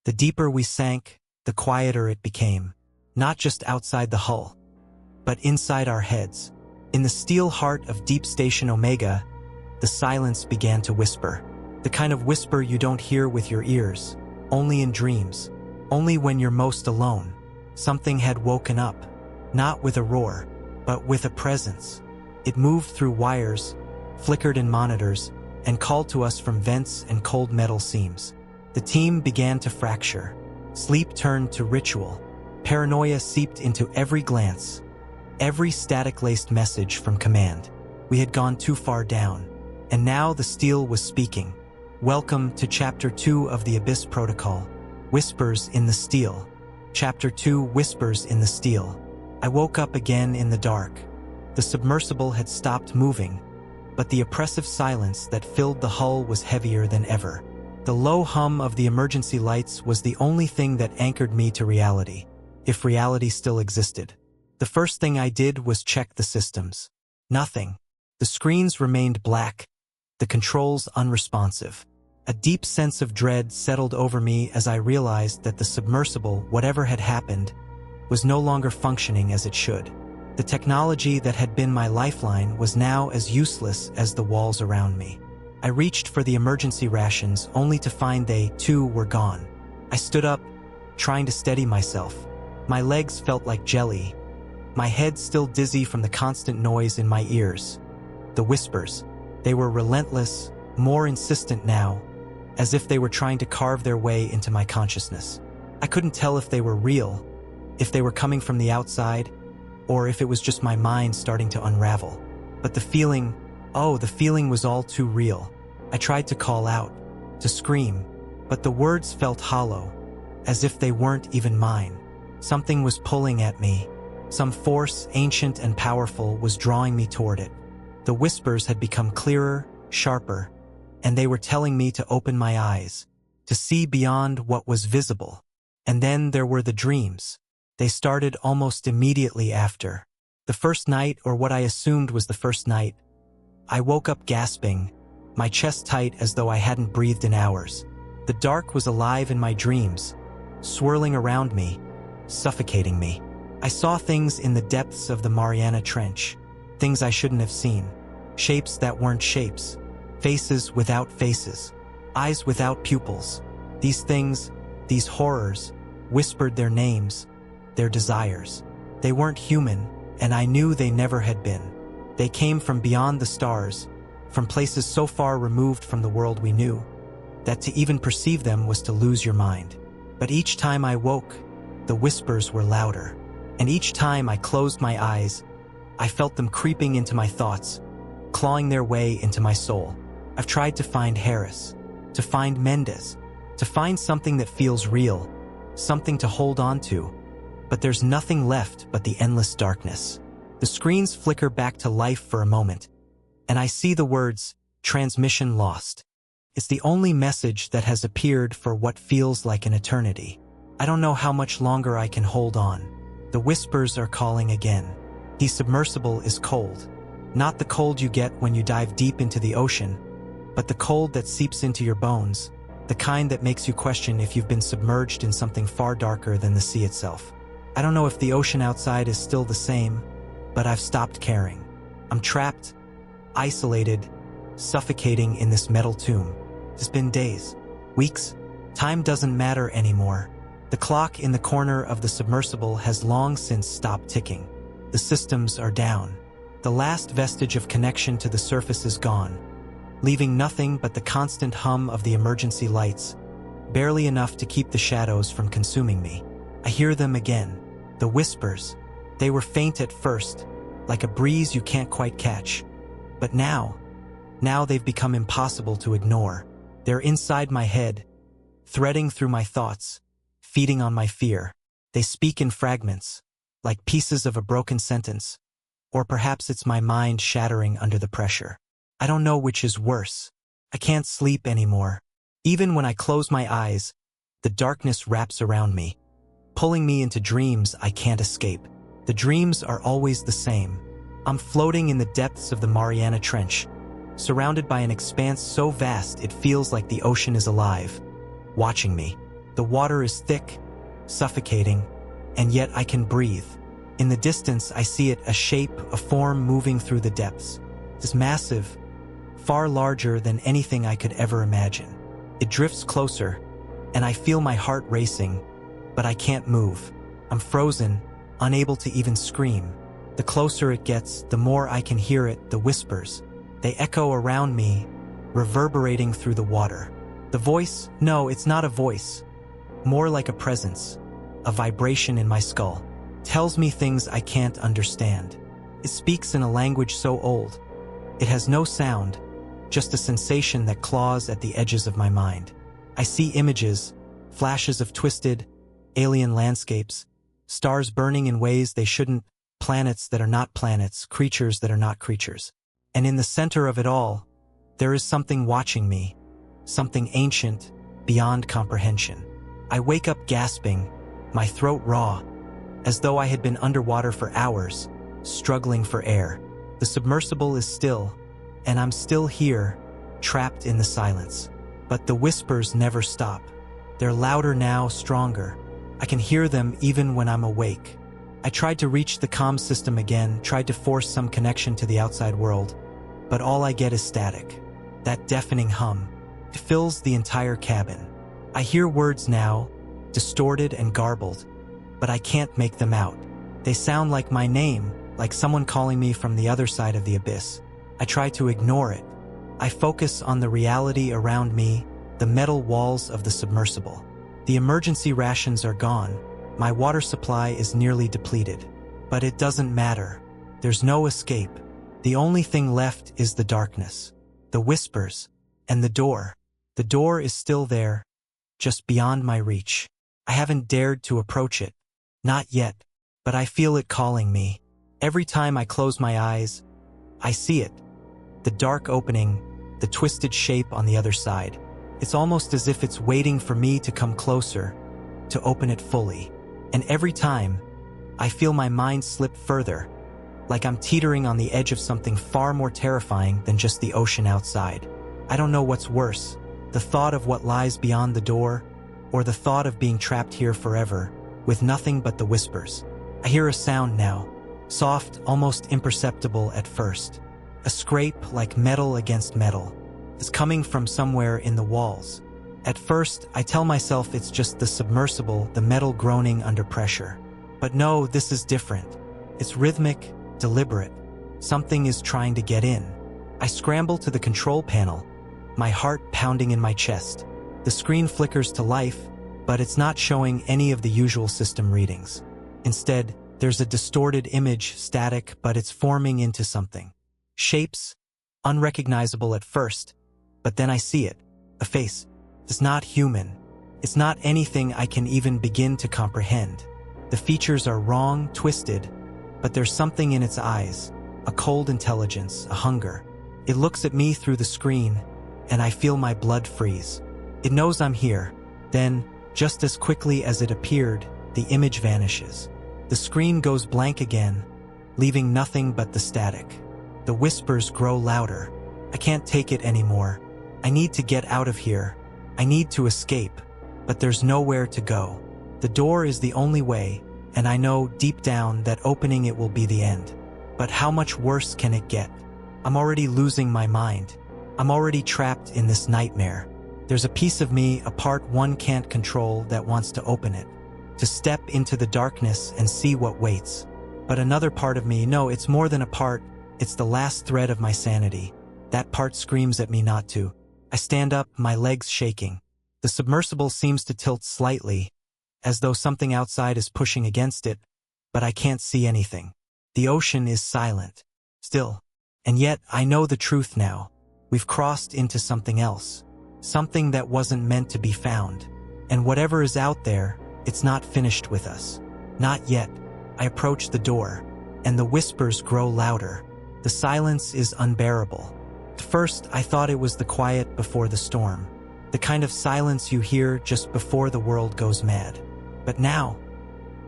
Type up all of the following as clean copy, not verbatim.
The deeper we sank, the quieter it became, not just outside the hull, but inside our heads. In the steel heart of Deep Station Omega, the silence began to whisper. The kind of whisper you don't hear with your ears, only in dreams, only when you're most alone. Something had woken up, not with a roar, but with a presence. It moved through wires, flickered in monitors, and called to us from vents and cold metal seams. The team began to fracture. Sleep turned to ritual. Paranoia seeped into every glance, every static-laced message from command. We had gone too far down, and now the steel was speaking. Welcome to Chapter 2 of the Abyss Protocol. Whispers in the Steel. Chapter 2, Whispers in the Steel. I woke up again in the dark. The submersible had stopped moving, but the oppressive silence that filled the hull was heavier than ever. The low hum of the emergency lights was the only thing that anchored me to reality, if reality still existed. The first thing I did was check the systems. Nothing. The screens remained black, the controls unresponsive. A deep sense of dread settled over me as I realized that the submersible, whatever had happened, was no longer functioning as it should. The technology that had been my lifeline was now as useless as the walls around me. I reached for the emergency rations only to find they, too, were gone. I stood up, trying to steady myself. My legs felt like jelly, my head still dizzy from the constant noise in my ears. The whispers, they were relentless, more insistent now, as if they were trying to carve their way into my consciousness. I couldn't tell if they were real, if they were coming from the outside, or if it was just my mind starting to unravel. But the feeling was all too real. I tried to call out, to scream, but the words felt hollow, as if they weren't even mine. Something was pulling at me. Some force, ancient and powerful, was drawing me toward it. The whispers had become clearer, sharper, and they were telling me to open my eyes, to see beyond what was visible. And then there were the dreams. They started almost immediately after. The first night, or what I assumed was the first night, I woke up gasping, my chest tight as though I hadn't breathed in hours. The dark was alive in my dreams, swirling around me, suffocating me. I saw things in the depths of the Mariana Trench, things I shouldn't have seen, shapes that weren't shapes, faces without faces, eyes without pupils. These things, these horrors, whispered their names, their desires. They weren't human, and I knew they never had been. They came from beyond the stars, from places so far removed from the world we knew, that to even perceive them was to lose your mind. But each time I woke, the whispers were louder, and each time I closed my eyes, I felt them creeping into my thoughts, clawing their way into my soul. I've tried to find Harris, to find Mendez, to find something that feels real, something to hold on to, but there's nothing left but the endless darkness. The screens flicker back to life for a moment, and I see the words, "Transmission lost." It's the only message that has appeared for what feels like an eternity. I don't know how much longer I can hold on. The whispers are calling again. The submersible is cold. Not the cold you get when you dive deep into the ocean, but the cold that seeps into your bones, the kind that makes you question if you've been submerged in something far darker than the sea itself. I don't know if the ocean outside is still the same, but I've stopped caring. I'm trapped, isolated, suffocating in this metal tomb. It's been days, weeks. Time doesn't matter anymore. The clock in the corner of the submersible has long since stopped ticking. The systems are down. The last vestige of connection to the surface is gone, leaving nothing but the constant hum of the emergency lights, barely enough to keep the shadows from consuming me. I hear them again, the whispers. They were faint at first, like a breeze you can't quite catch. But now they've become impossible to ignore. They're inside my head, threading through my thoughts, feeding on my fear. They speak in fragments, like pieces of a broken sentence, or perhaps it's my mind shattering under the pressure. I don't know which is worse. I can't sleep anymore. Even when I close my eyes, the darkness wraps around me, pulling me into dreams I can't escape. The dreams are always the same. I'm floating in the depths of the Mariana Trench, surrounded by an expanse so vast it feels like the ocean is alive, watching me. The water is thick, suffocating, and yet I can breathe. In the distance, I see it, a shape, a form moving through the depths. It's massive, far larger than anything I could ever imagine. It drifts closer, and I feel my heart racing, but I can't move. I'm frozen, unable to even scream. The closer it gets, the more I can hear it, the whispers. They echo around me, reverberating through the water. The voice? No, it's not a voice. More like a presence, a vibration in my skull. Tells me things I can't understand. It speaks in a language so old. It has no sound, just a sensation that claws at the edges of my mind. I see images, flashes of twisted, alien landscapes, stars burning in ways they shouldn't, planets that are not planets, creatures that are not creatures. And in the center of it all, there is something watching me, something ancient, beyond comprehension. I wake up gasping, my throat raw, as though I had been underwater for hours, struggling for air. The submersible is still, and I'm still here, trapped in the silence. But the whispers never stop. They're louder now, stronger. I can hear them even when I'm awake. I tried to reach the comm system again, tried to force some connection to the outside world, but all I get is static. That deafening hum. It fills the entire cabin. I hear words now, distorted and garbled, but I can't make them out. They sound like my name, like someone calling me from the other side of the abyss. I try to ignore it. I focus on the reality around me, the metal walls of the submersible. The emergency rations are gone. My water supply is nearly depleted. But it doesn't matter. There's no escape. The only thing left is the darkness, the whispers, and the door. The door is still there, just beyond my reach. I haven't dared to approach it. Not yet, but I feel it calling me. Every time I close my eyes, I see it. The dark opening, the twisted shape on the other side. It's almost as if it's waiting for me to come closer, to open it fully. And every time, I feel my mind slip further, like I'm teetering on the edge of something far more terrifying than just the ocean outside. I don't know what's worse, the thought of what lies beyond the door, or the thought of being trapped here forever, with nothing but the whispers. I hear a sound now, soft, almost imperceptible at first. A scrape like metal against metal. It's coming from somewhere in the walls. At first, I tell myself it's just the submersible, the metal groaning under pressure. But no, this is different. It's rhythmic, deliberate. Something is trying to get in. I scramble to the control panel, my heart pounding in my chest. The screen flickers to life, but it's not showing any of the usual system readings. Instead, there's a distorted image, static, but it's forming into something. Shapes, unrecognizable at first, but then I see it. A face. It's not human. It's not anything I can even begin to comprehend. The features are wrong, twisted, but there's something in its eyes, a cold intelligence, a hunger. It looks at me through the screen, and I feel my blood freeze. It knows I'm here. Then, just as quickly as it appeared, the image vanishes. The screen goes blank again, leaving nothing but the static. The whispers grow louder. I can't take it anymore. I need to get out of here. I need to escape, but there's nowhere to go. The door is the only way, and I know deep down that opening it will be the end. But how much worse can it get? I'm already losing my mind. I'm already trapped in this nightmare. There's a piece of me, a part one can't control, that wants to open it, to step into the darkness and see what waits. But another part of me, no, it's more than a part, it's the last thread of my sanity. That part screams at me not to. I stand up, my legs shaking. The submersible seems to tilt slightly, as though something outside is pushing against it, but I can't see anything. The ocean is silent, still. And yet, I know the truth now. We've crossed into something else. Something that wasn't meant to be found. And whatever is out there, it's not finished with us. Not yet. I approach the door, and the whispers grow louder. The silence is unbearable. At first, I thought it was the quiet before the storm. The kind of silence you hear just before the world goes mad. But now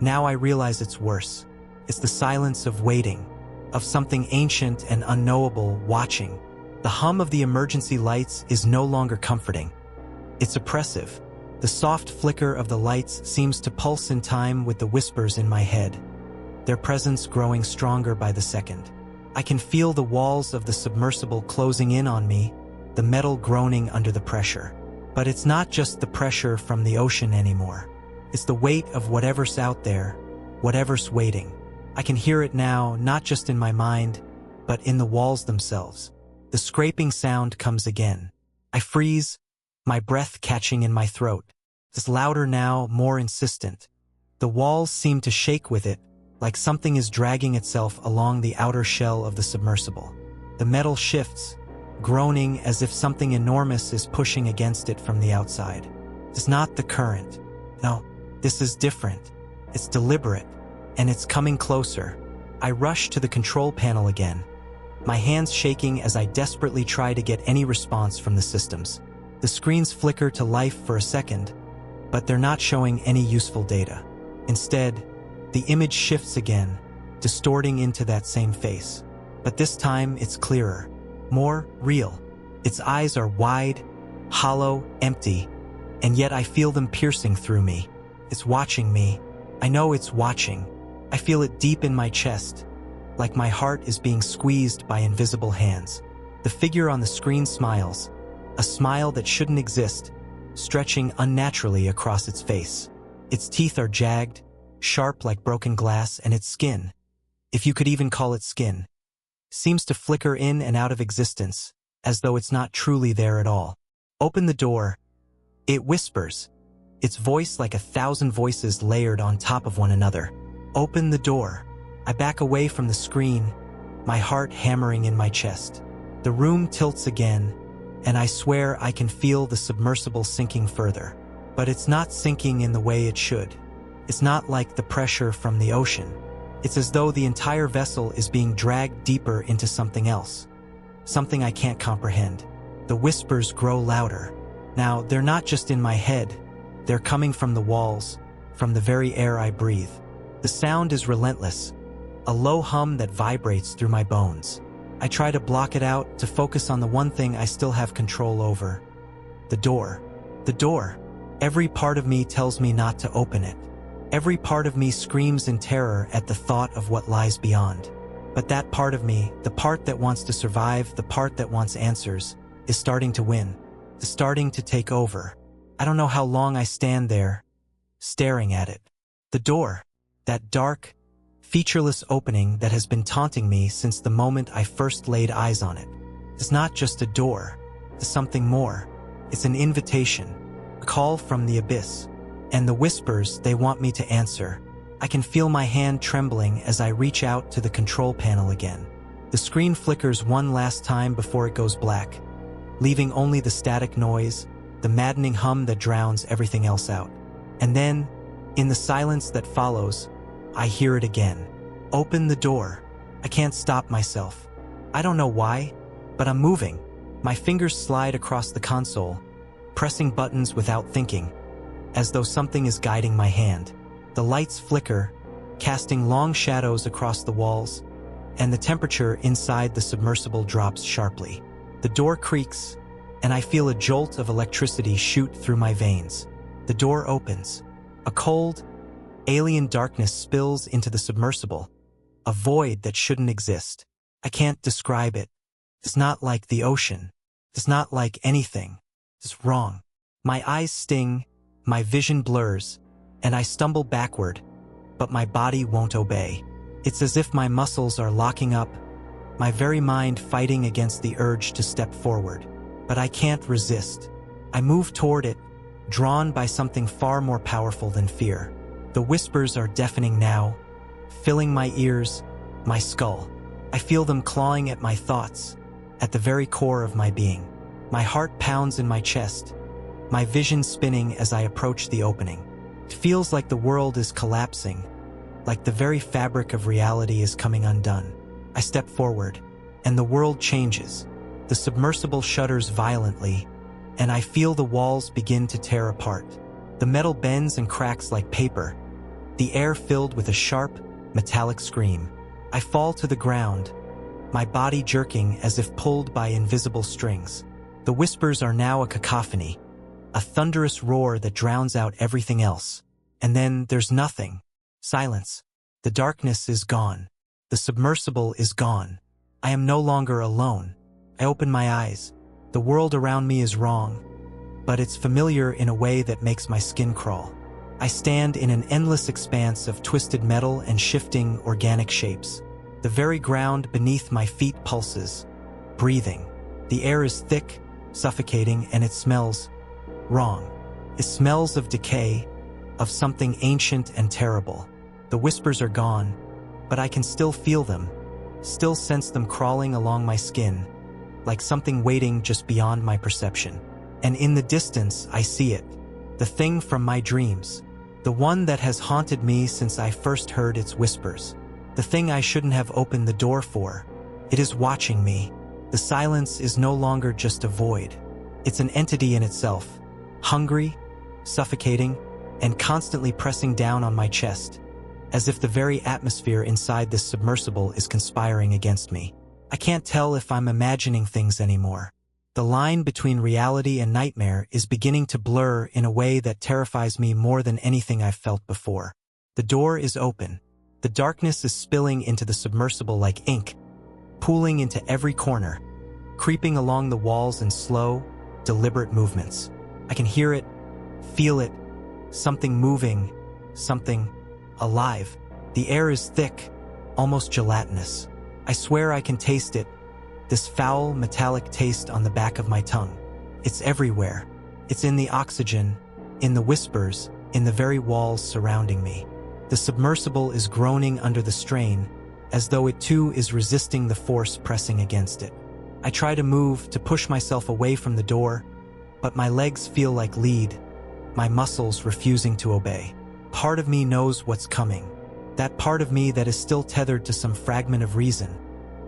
I realize it's worse. It's the silence of waiting, of something ancient and unknowable watching. The hum of the emergency lights is no longer comforting. It's oppressive. The soft flicker of the lights seems to pulse in time with the whispers in my head, their presence growing stronger by the second. I can feel the walls of the submersible closing in on me, the metal groaning under the pressure. But it's not just the pressure from the ocean anymore. It's the weight of whatever's out there, whatever's waiting. I can hear it now, not just in my mind, but in the walls themselves. The scraping sound comes again. I freeze, my breath catching in my throat. It's louder now, more insistent. The walls seem to shake with it, like something is dragging itself along the outer shell of the submersible. The metal shifts, groaning as if something enormous is pushing against it from the outside. It's not the current. No, this is different. It's deliberate, and it's coming closer. I rush to the control panel again, my hands shaking as I desperately try to get any response from the systems. The screens flicker to life for a second, but they're not showing any useful data. Instead, the image shifts again, distorting into that same face. But this time it's clearer, more real. Its eyes are wide, hollow, empty, and yet I feel them piercing through me. It's watching me. I know it's watching. I feel it deep in my chest, like my heart is being squeezed by invisible hands. The figure on the screen smiles, a smile that shouldn't exist, stretching unnaturally across its face. Its teeth are jagged, sharp like broken glass, and its skin, if you could even call it skin, seems to flicker in and out of existence, as though it's not truly there at all. Open the door, it whispers, its voice like 1,000 voices layered on top of one another. Open the door. I back away from the screen, my heart hammering in my chest. The room tilts again, and I swear I can feel the submersible sinking further. But it's not sinking in the way it should. It's not like the pressure from the ocean. It's as though the entire vessel is being dragged deeper into something else. Something I can't comprehend. The whispers grow louder. Now, they're not just in my head. They're coming from the walls, from the very air I breathe. The sound is relentless, a low hum that vibrates through my bones. I try to block it out, to focus on the one thing I still have control over. The door. The door. Every part of me tells me not to open it. Every part of me screams in terror at the thought of what lies beyond. But that part of me, the part that wants to survive, the part that wants answers, is starting to win. Is starting to take over. I don't know how long I stand there, staring at it. The door. That dark, featureless opening that has been taunting me since the moment I first laid eyes on it. It's not just a door. It's something more. It's an invitation. A call from the abyss. And the whispers, they want me to answer. I can feel my hand trembling as I reach out to the control panel again. The screen flickers one last time before it goes black, leaving only the static noise, the maddening hum that drowns everything else out. And then, in the silence that follows, I hear it again. Open the door. I can't stop myself. I don't know why, but I'm moving. My fingers slide across the console, pressing buttons without thinking, as though something is guiding my hand. The lights flicker, casting long shadows across the walls, and the temperature inside the submersible drops sharply. The door creaks, and I feel a jolt of electricity shoot through my veins. The door opens. A cold, alien darkness spills into the submersible, a void that shouldn't exist. I can't describe it. It's not like the ocean. It's not like anything. It's wrong. My eyes sting, my vision blurs, and I stumble backward, but my body won't obey. It's as if my muscles are locking up, my very mind fighting against the urge to step forward. But I can't resist. I move toward it, drawn by something far more powerful than fear. The whispers are deafening now, filling my ears, my skull. I feel them clawing at my thoughts, at the very core of my being. My heart pounds in my chest, my vision spinning as I approach the opening. It feels like the world is collapsing, like the very fabric of reality is coming undone. I step forward, and the world changes. The submersible shudders violently, and I feel the walls begin to tear apart. The metal bends and cracks like paper, the air filled with a sharp, metallic scream. I fall to the ground, my body jerking as if pulled by invisible strings. The whispers are now a cacophony, a thunderous roar that drowns out everything else. And then there's nothing. Silence. The darkness is gone. The submersible is gone. I am no longer alone. I open my eyes. The world around me is wrong, but it's familiar in a way that makes my skin crawl. I stand in an endless expanse of twisted metal and shifting organic shapes. The very ground beneath my feet pulses, breathing. The air is thick, suffocating, and it smells wrong. It smells of decay, of something ancient and terrible. The whispers are gone, but I can still feel them, still sense them crawling along my skin, like something waiting just beyond my perception. And in the distance, I see it, the thing from my dreams, the one that has haunted me since I first heard its whispers, the thing I shouldn't have opened the door for. It is watching me. The silence is no longer just a void. It's an entity in itself, hungry, suffocating, and constantly pressing down on my chest, as if the very atmosphere inside this submersible is conspiring against me. I can't tell if I'm imagining things anymore. The line between reality and nightmare is beginning to blur in a way that terrifies me more than anything I've felt before. The door is open. The darkness is spilling into the submersible like ink, pooling into every corner, creeping along the walls in slow, deliberate movements. I can hear it, feel it, something moving, something alive. The air is thick, almost gelatinous. I swear I can taste it, this foul, metallic taste on the back of my tongue. It's everywhere. It's in the oxygen, in the whispers, in the very walls surrounding me. The submersible is groaning under the strain, as though it too is resisting the force pressing against it. I try to move, to push myself away from the door, but my legs feel like lead, my muscles refusing to obey. Part of me knows what's coming. That part of me that is still tethered to some fragment of reason,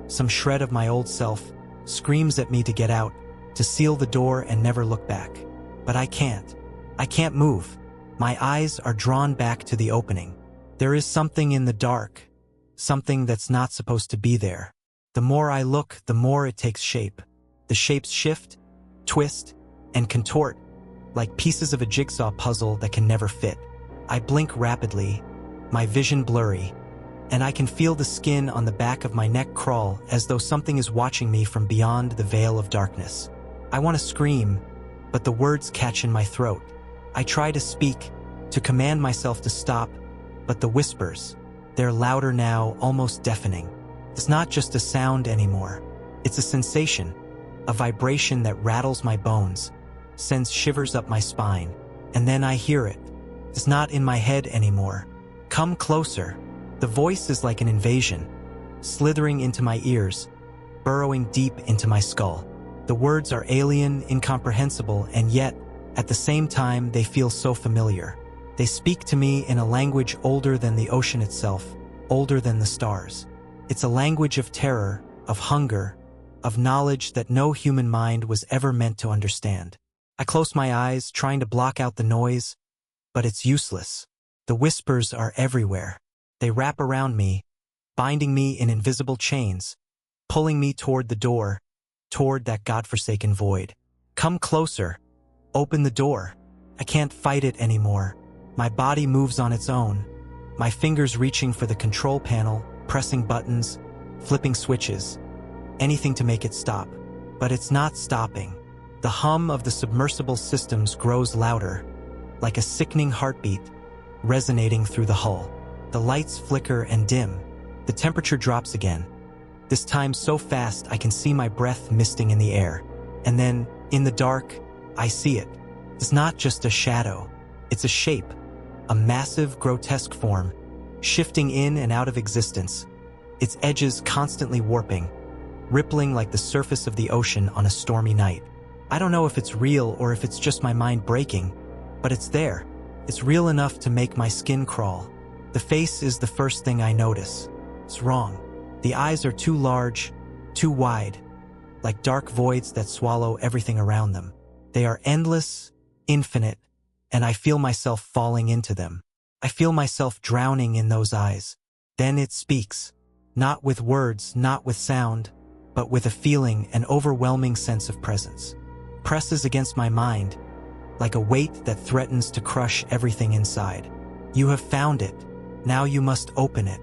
some shred of my old self, screams at me to get out, to seal the door and never look back. But I can't. I can't move. My eyes are drawn back to the opening. There is something in the dark, something that's not supposed to be there. The more I look, the more it takes shape. The shapes shift, twist, and contort, like pieces of a jigsaw puzzle that can never fit. I blink rapidly, my vision blurry, and I can feel the skin on the back of my neck crawl as though something is watching me from beyond the veil of darkness. I want to scream, but the words catch in my throat. I try to speak, to command myself to stop, but the whispers, they're louder now, almost deafening. It's not just a sound anymore. It's a sensation, a vibration that rattles my bones, sends shivers up my spine, and then I hear it. It's not in my head anymore. Come closer. The voice is like an invasion, slithering into my ears, burrowing deep into my skull. The words are alien, incomprehensible, and yet, at the same time, they feel so familiar. They speak to me in a language older than the ocean itself, older than the stars. It's a language of terror, of hunger, of knowledge that no human mind was ever meant to understand. I close my eyes, trying to block out the noise, but it's useless. The whispers are everywhere. They wrap around me, binding me in invisible chains, pulling me toward the door, toward that godforsaken void. Come closer. Open the door. I can't fight it anymore. My body moves on its own, my fingers reaching for the control panel, pressing buttons, flipping switches, anything to make it stop. But it's not stopping. The hum of the submersible systems grows louder, like a sickening heartbeat, resonating through the hull. The lights flicker and dim. The temperature drops again. This time so fast I can see my breath misting in the air. And then, in the dark, I see it. It's not just a shadow. It's a shape, a massive, grotesque form, shifting in and out of existence, its edges constantly warping, rippling like the surface of the ocean on a stormy night. I don't know if it's real or if it's just my mind breaking, but it's there. It's real enough to make my skin crawl. The face is the first thing I notice. It's wrong. The eyes are too large, too wide, like dark voids that swallow everything around them. They are endless, infinite, and I feel myself falling into them. I feel myself drowning in those eyes. Then it speaks, not with words, not with sound, but with a feeling, an overwhelming sense of presence. Presses against my mind, like a weight that threatens to crush everything inside. You have found it. Now you must open it.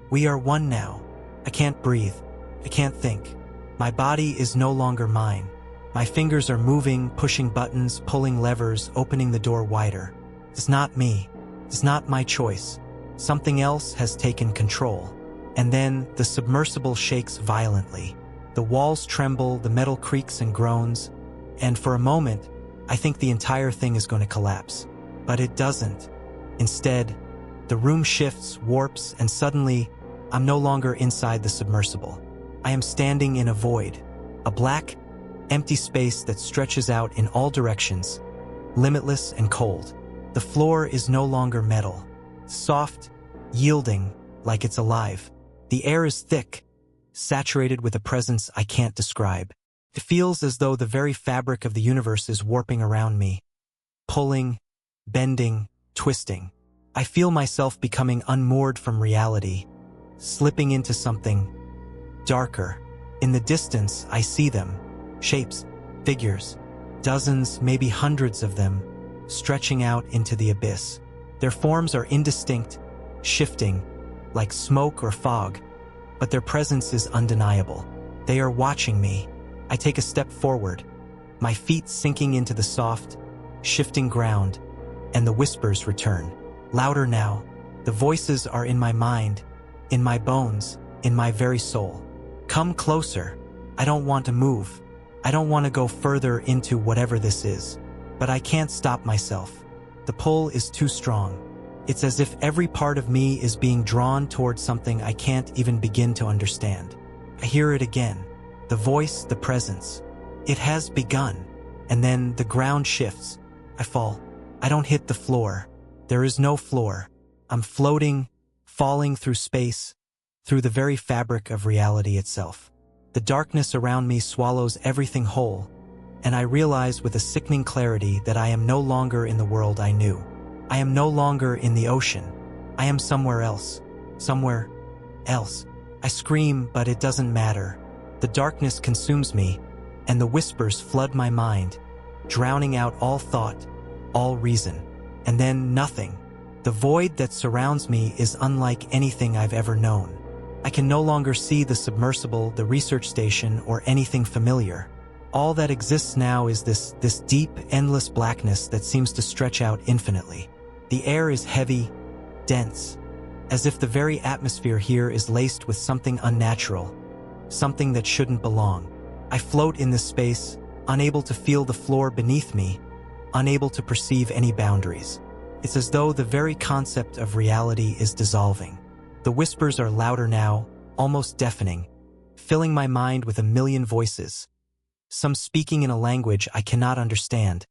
We are one now. I can't breathe. I can't think. My body is no longer mine. My fingers are moving, pushing buttons, pulling levers, opening the door wider. It's not me. It's not my choice. Something else has taken control. And then the submersible shakes violently. The walls tremble, the metal creaks and groans, and for a moment, I think the entire thing is going to collapse. But it doesn't. Instead, the room shifts, warps, and suddenly, I'm no longer inside the submersible. I am standing in a void, a black, empty space that stretches out in all directions, limitless and cold. The floor is no longer metal, soft, yielding, like it's alive. The air is thick, saturated with a presence I can't describe. It feels as though the very fabric of the universe is warping around me, pulling, bending, twisting. I feel myself becoming unmoored from reality, slipping into something darker. In the distance, I see them, shapes, figures, dozens, maybe hundreds of them, stretching out into the abyss. Their forms are indistinct, shifting, like smoke or fog, but their presence is undeniable. They are watching me. I take a step forward, my feet sinking into the soft, shifting ground, and the whispers return. Louder now. The voices are in my mind, in my bones, in my very soul. Come closer. I don't want to move. I don't want to go further into whatever this is. But I can't stop myself. The pull is too strong. It's as if every part of me is being drawn towards something I can't even begin to understand. I hear it again. The voice, the presence. It has begun. And then the ground shifts. I fall. I don't hit the floor. There is no floor. I'm floating, falling through space, through the very fabric of reality itself. The darkness around me swallows everything whole, and I realize with a sickening clarity that I am no longer in the world I knew. I am no longer in the ocean. I am somewhere else. Somewhere else. I scream, but it doesn't matter. The darkness consumes me, and the whispers flood my mind, drowning out all thought, all reason. And then nothing. The void that surrounds me is unlike anything I've ever known. I can no longer see the submersible, the research station, or anything familiar. All that exists now is this deep, endless blackness that seems to stretch out infinitely. The air is heavy, dense, as if the very atmosphere here is laced with something unnatural, something that shouldn't belong. I float in this space, unable to feel the floor beneath me, unable to perceive any boundaries. It's as though the very concept of reality is dissolving. The whispers are louder now, almost deafening, filling my mind with a million voices. Some speaking in a language I cannot understand,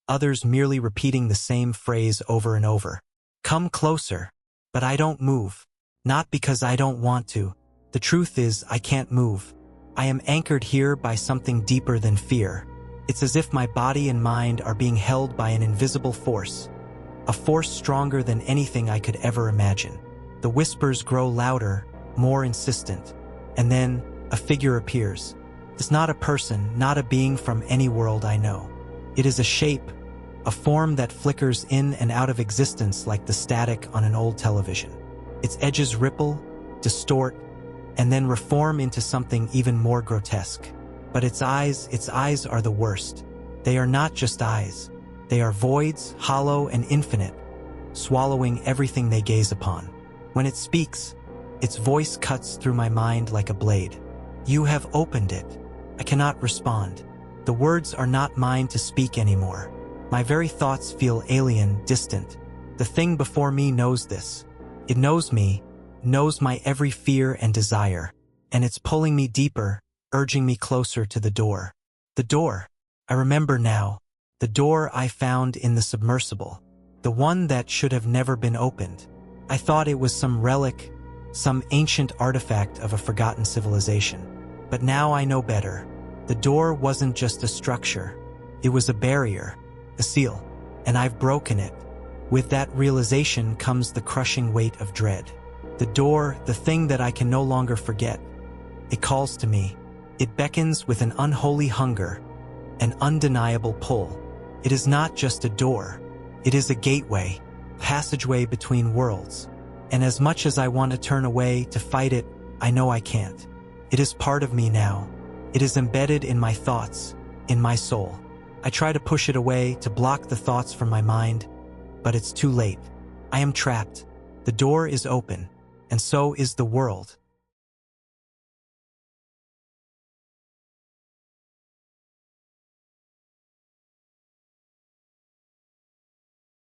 others merely repeating the same phrase over and over. Come closer. But I don't move. Not because I don't want to. The truth is, I can't move. I am anchored here by something deeper than fear. It's as if my body and mind are being held by an invisible force, a force stronger than anything I could ever imagine. The whispers grow louder, more insistent, and then a figure appears. It's not a person, not a being from any world I know. It is a shape, a form that flickers in and out of existence like the static on an old television. Its edges ripple, distort, and then reform into something even more grotesque. But its eyes are the worst. They are not just eyes. They are voids, hollow and infinite, swallowing everything they gaze upon. When it speaks, its voice cuts through my mind like a blade. You have opened it. I cannot respond. The words are not mine to speak anymore. My very thoughts feel alien, distant. The thing before me knows this. It knows me, knows my every fear and desire, and it's pulling me deeper, urging me closer to the door. The door. I remember now. The door I found in the submersible. The one that should have never been opened. I thought it was some relic, some ancient artifact of a forgotten civilization. But now I know better. The door wasn't just a structure. It was a barrier, a seal, and I've broken it. With that realization comes the crushing weight of dread. The door, the thing that I can no longer forget. It calls to me. It beckons with an unholy hunger, an undeniable pull. It is not just a door. It is a gateway, passageway between worlds. And as much as I want to turn away to fight it, I know I can't. It is part of me now. It is embedded in my thoughts, in my soul. I try to push it away, to block the thoughts from my mind, but it's too late. I am trapped. The door is open, and so is the world.